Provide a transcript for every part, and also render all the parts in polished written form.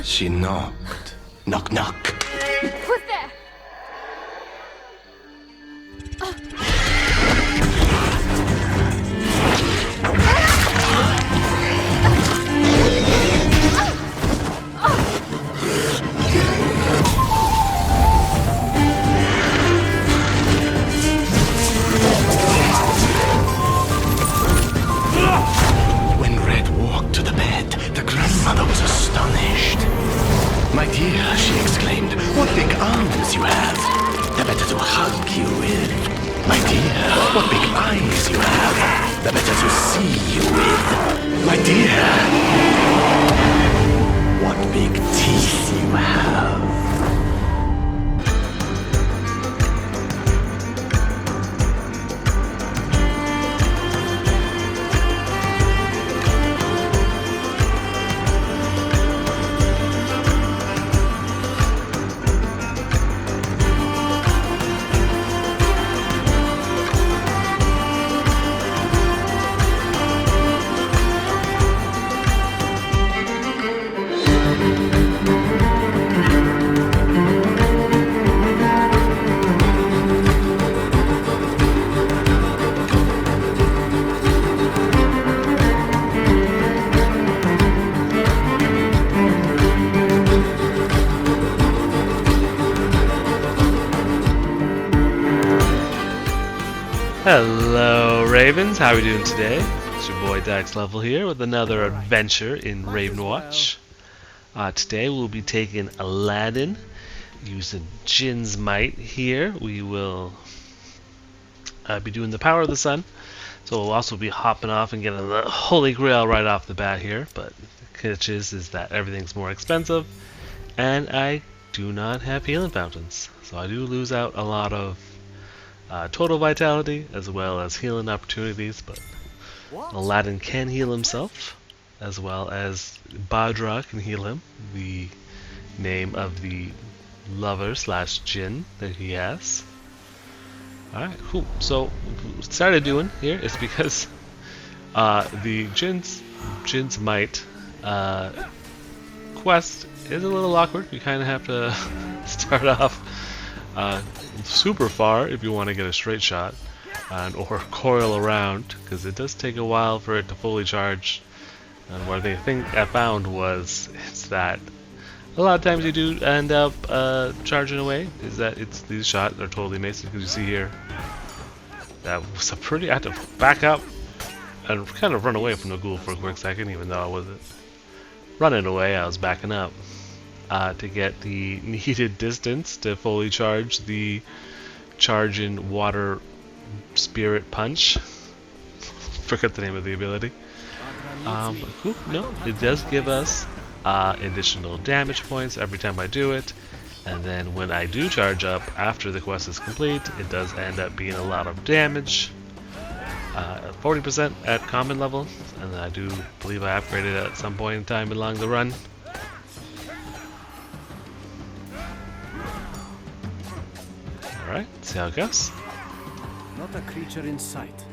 She knocked. Knock, knock. Who's there? When Red walked to the bed, the grandmother was astonished. My dear, she exclaimed, what big arms you have. They're better to hug you with. My dear, what big eyes you have. They're better to see you with. My dear, what big teeth you have. Hello Ravens, how are we doing today? It's your boy Dax Level here with another adventure in Ravenswatch. Today we'll be taking Aladin using Jin's might here. We will be doing the power of the sun. So we'll also be hopping off and getting the holy grail right off the bat here. But the catch is that everything's more expensive and I do not have healing fountains. So I do lose out a lot of total vitality as well as healing opportunities, but Aladin can heal himself as well as Badra can heal him, the name of the lover slash Jinn that he has. Alright, cool. So what we started doing here is because the Jin's might quest is a little awkward. You kind of have to start off super far if you want to get a straight shot, or coil around, because it does take a while for it to fully charge. And what I think I found was that a lot of times you do end up charging away. Is that these shots are totally amazing, because you see here that was I had to back up and kind of run away from the ghoul for a quick second, even though I wasn't running away, I was backing up. To get the needed distance to fully charge the charging water spirit punch. Forgot the name of the ability. Cool. No, it does give us additional damage points every time I do it, and then when I do charge up after the quest is complete, it does end up being a lot of damage. 40% at common level, and I do believe I upgraded it at some point in time along the run. Alright, see how it goes. Not a creature in sight.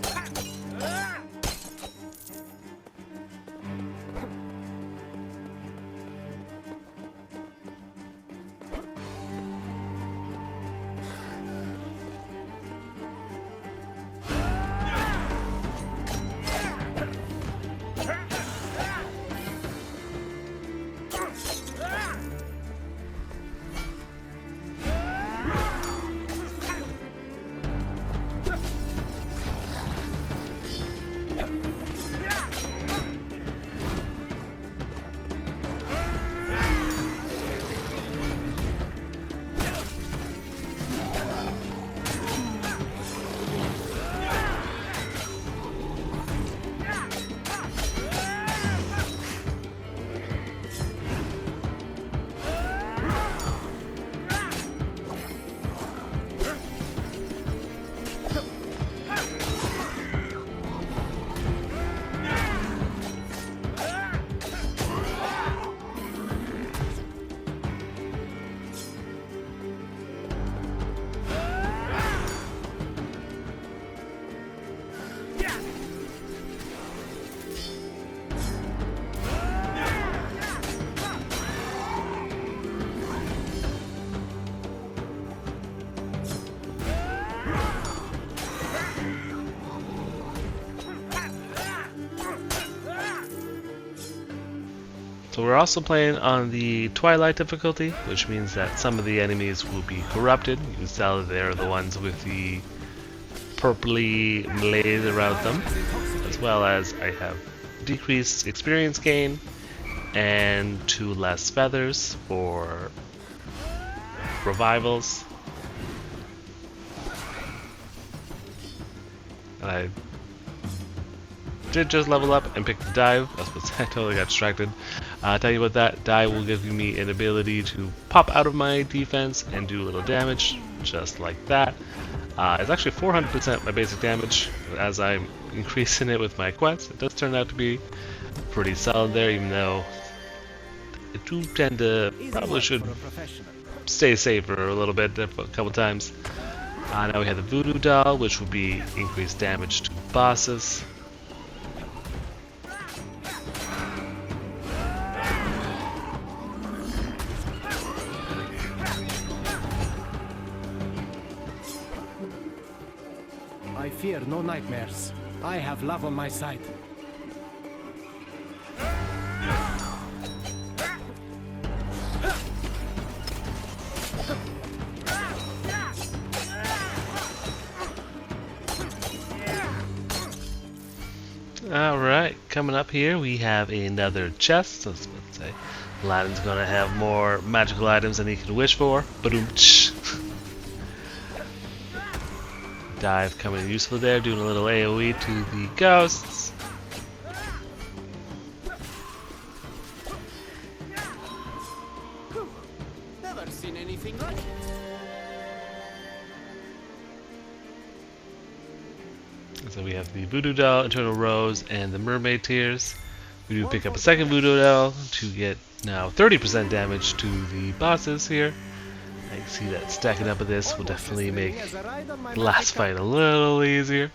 So we're also playing on the twilight difficulty, which means that some of the enemies will be corrupted. You can tell that they're the ones with the purpley malaise around them, as well as I have decreased experience gain and 2 less feathers for revivals. And I did just level up and pick the dive. I totally got distracted. Tell you about that. Dive will give me an ability to pop out of my defense and do a little damage, just like that. It's actually 400% my basic damage. As I'm increasing it with my quests, it does turn out to be pretty solid there, even though I do tend to probably should stay safer a little bit a couple times. Now we have the voodoo doll, which will be increased damage to bosses. I fear no nightmares. I have love on my side. Alright, coming up here we have another chest. So let's say Aladin's gonna have more magical items than he can wish for. Ba-doom-tsh. Dive coming useful there, doing a little AoE to the ghosts. Never seen anything like it. So we have the voodoo doll, eternal rose, and the mermaid tears. We do pick up a second voodoo doll to get now 30% damage to the bosses here. I can see that stacking up with this will definitely make the last fight a little easier.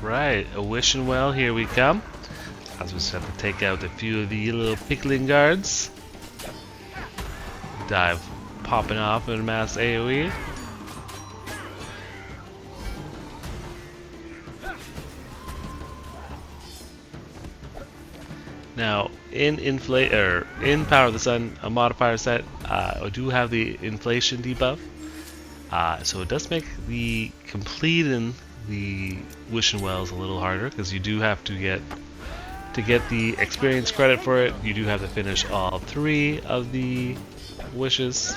Alright, a wishing well, here we come. I just have to take out a few of the little pickling guards. Dive popping off in mass AoE. Now, in Power of the Sun, a modifier set, I do have the inflation debuff, so it does make the completing the wishing wells a little harder because you do have to get the experience credit for it. You do have to finish all 3 of the wishes,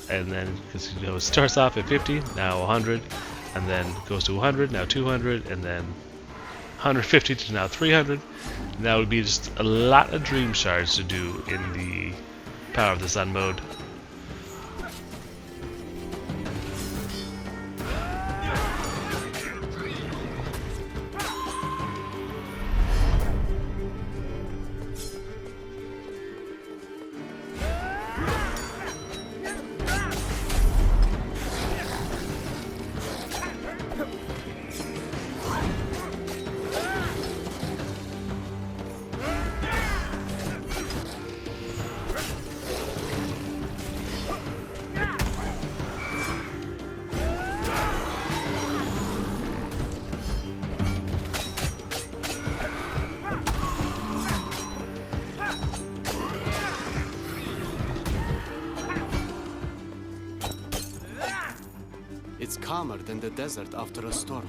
and then because it starts off at 50, now 100, and then goes to 100, now 200, and then 150 to now 300. And that would be just a lot of dream shards to do in the Power of the Sun mode. It's calmer than the desert after a storm.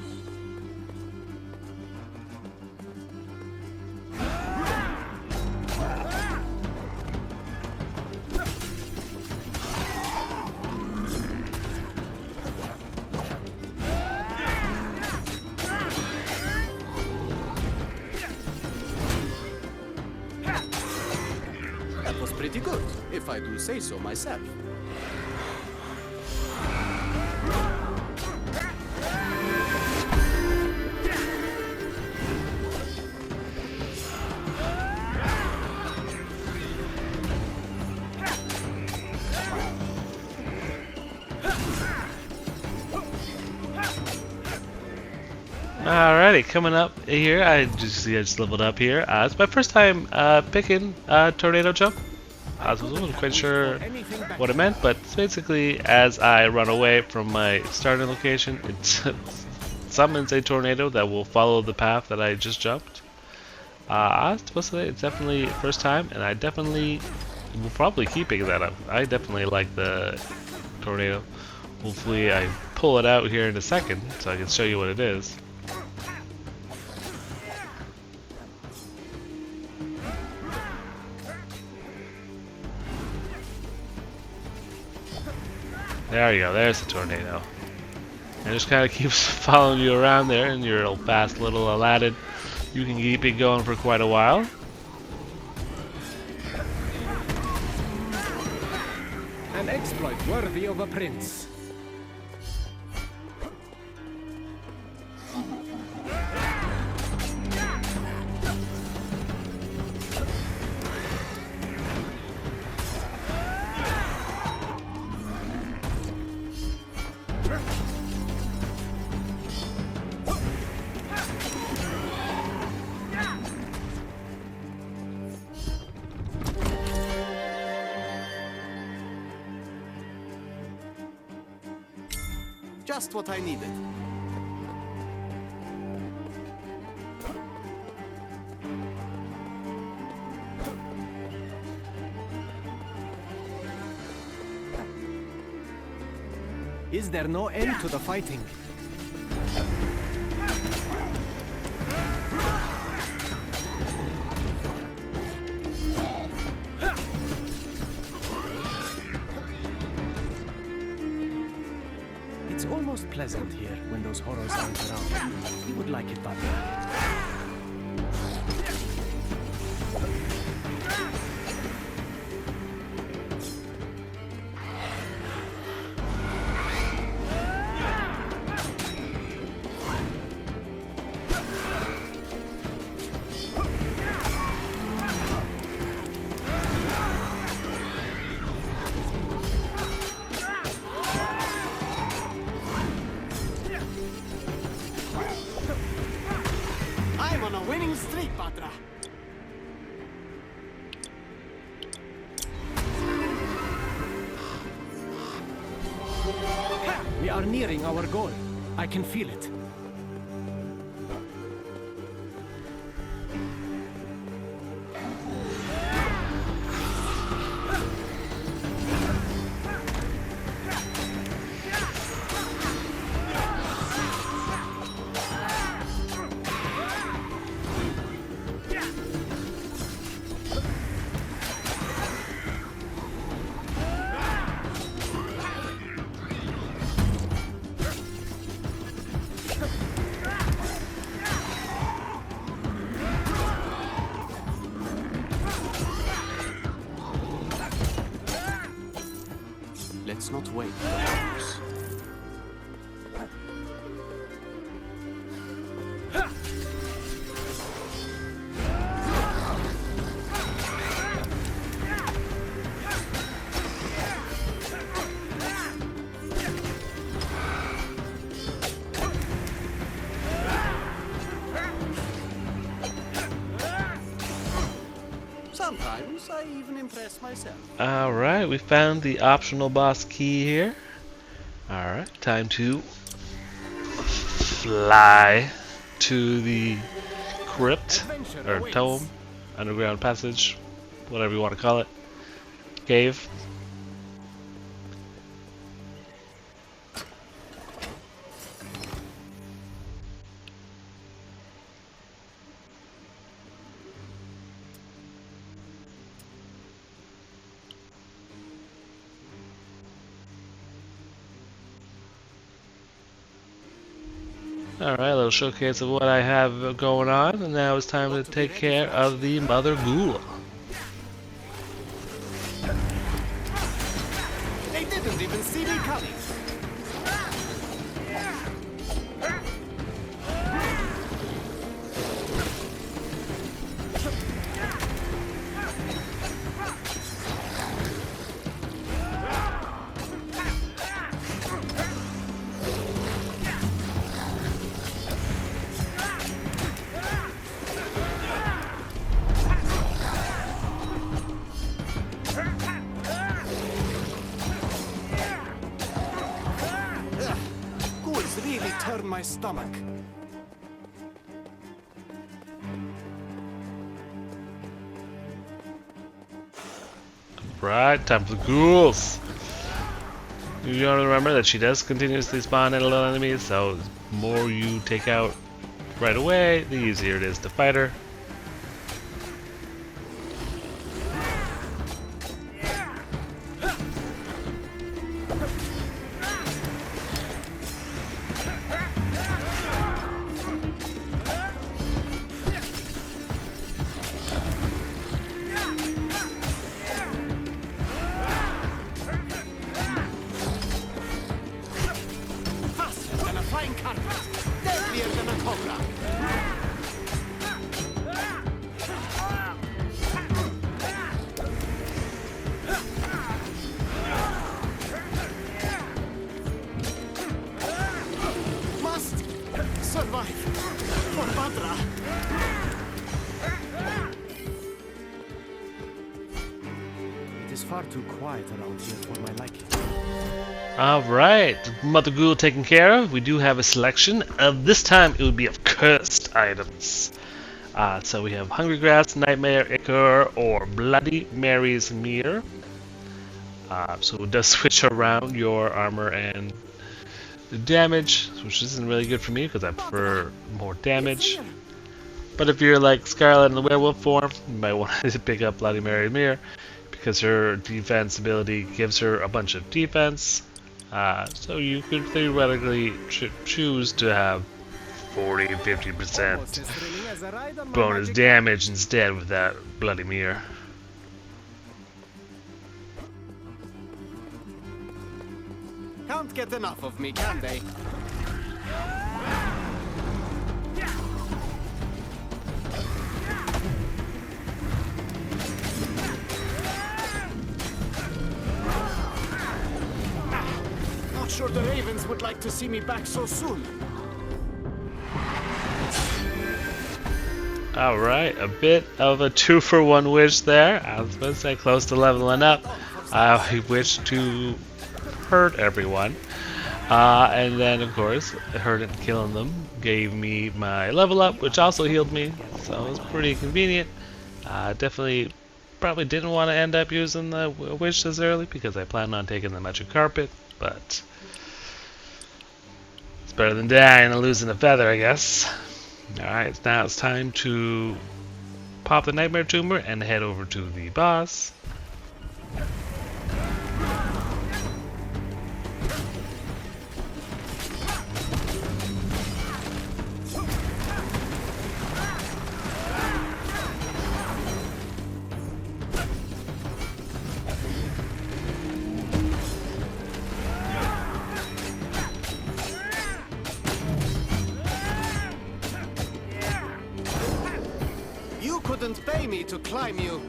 That was pretty good, if I do say so myself. Alrighty, coming up here, I just leveled up here. It's my first time picking tornado jump. I wasn't quite sure what it meant, but basically as I run away from my starting location, it summons a tornado that will follow the path that I just jumped. I was supposed to say it's definitely first time, and I definitely will probably keep picking that up. I definitely like the tornado. Hopefully I pull it out here in a second so I can show you what it is. There you go, there's the tornado. And it just kind of keeps following you around there in your little fast little Aladin. You can keep it going for quite a while. An exploit worthy of a prince. Just what I needed. Is there no end to the fighting? It's almost pleasant here when those horrors aren't around. You would like it that way. I'm on a winning streak, Patra. We are nearing our goal. I can feel it. Let's not wait for hours. Sometimes I even impress myself. Alright, we found the optional boss key here. Alright, time to fly to the crypt, or tome, underground passage, whatever you want to call it, cave. Alright, a little showcase of what I have going on, and now it's time to take care of the Mother Ghoul. They didn't even see me coming. my stomach. Right, time for the ghouls. You gotta remember that she does continuously spawn in little enemies, so the more you take out right away, the easier it is to fight her. Faster than a flying carpet, deadlier than a cobra. Must survive for Badra. It is far too quiet around here for my liking. Alright, Mother Ghoul taken care of. We do have a selection. This time it would be of cursed items. So we have Hungry Grass, Nightmare Ichor, or Bloody Mary's Mirror. So it does switch around your armor and the damage, which isn't really good for me because I prefer more damage. But if you're like Scarlet in the werewolf form, you might want to pick up Bloody Mary's Mirror because her defense ability gives her a bunch of defense. So you could theoretically choose to have 40-50% bonus damage instead with that Bloody Mirror. Can't get enough of me, can they? Not sure the Ravens would like to see me back so soon. Alright, a bit of a 2-for-1 wish there. I was supposed to say close to leveling up. I wish to hurt everyone. And then, of course, hurting and killing them gave me my level up, which also healed me. So it was pretty convenient. Definitely probably didn't want to end up using the wish this early because I planned on taking the magic carpet, but it's better than dying and losing a feather, I guess. Alright, now it's time to pop the Nightmare Tumor and head over to the boss. You couldn't pay me to climb you.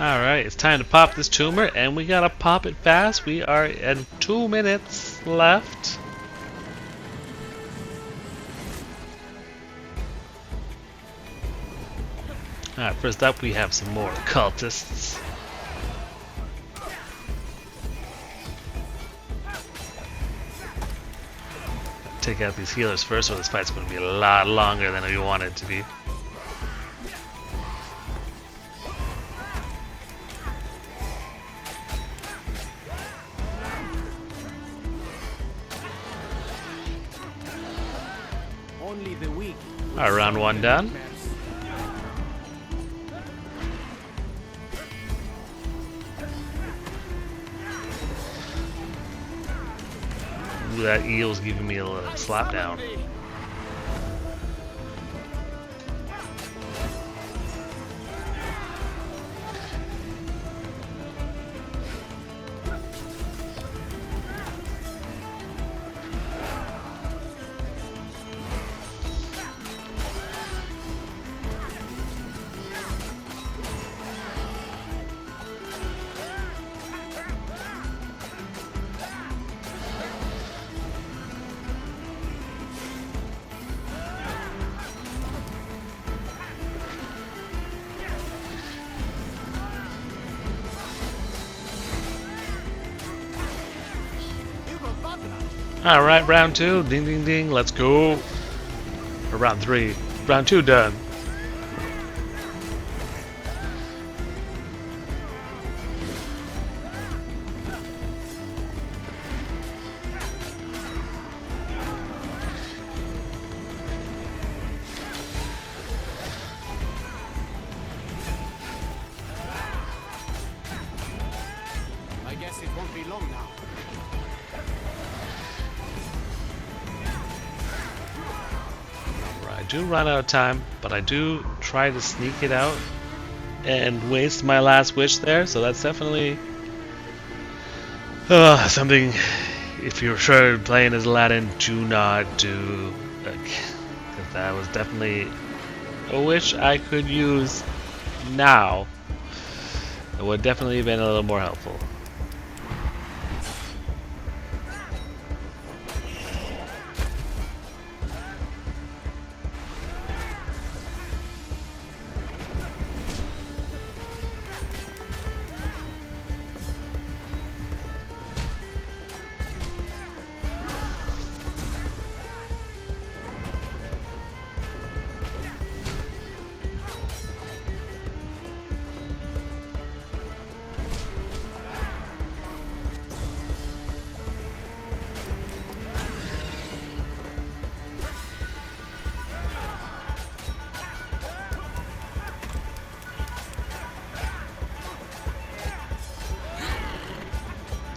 Alright, it's time to pop this tumor, and we gotta pop it fast. We are at 2 minutes left. Alright, first up we have some more cultists. Take out these healers first, or this fight's going to be a lot longer than we want it to be. Only the weak. Alright, round 1 done. Ooh, that eel's giving me a little slap down. Alright, round 2. Ding ding ding. Let's go. Or round 3. Round 2 done. I guess it won't be long now. I do run out of time, but I do try to sneak it out and waste my last wish there, so that's definitely something, if you're sure playing as Aladin, do not do, because that was definitely a wish I could use now. It would definitely have been a little more helpful.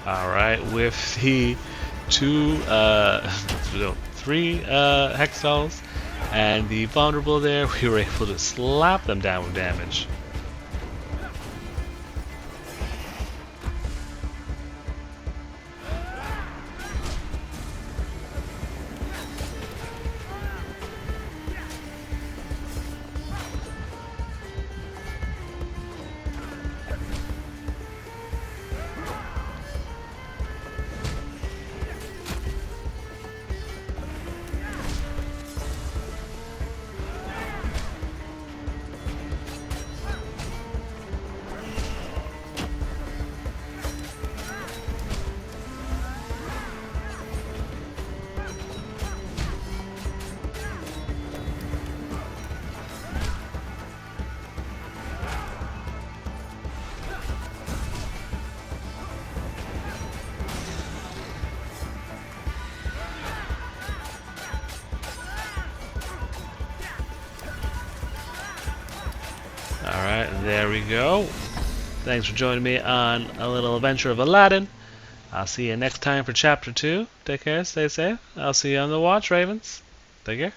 Alright, with the 3 Hexals and the vulnerable there, we were able to slap them down with damage. Alright, there we go. Thanks for joining me on a little adventure of Aladin. I'll see you next time for Chapter 2. Take care, stay safe. I'll see you on the watch, Ravens. Take care.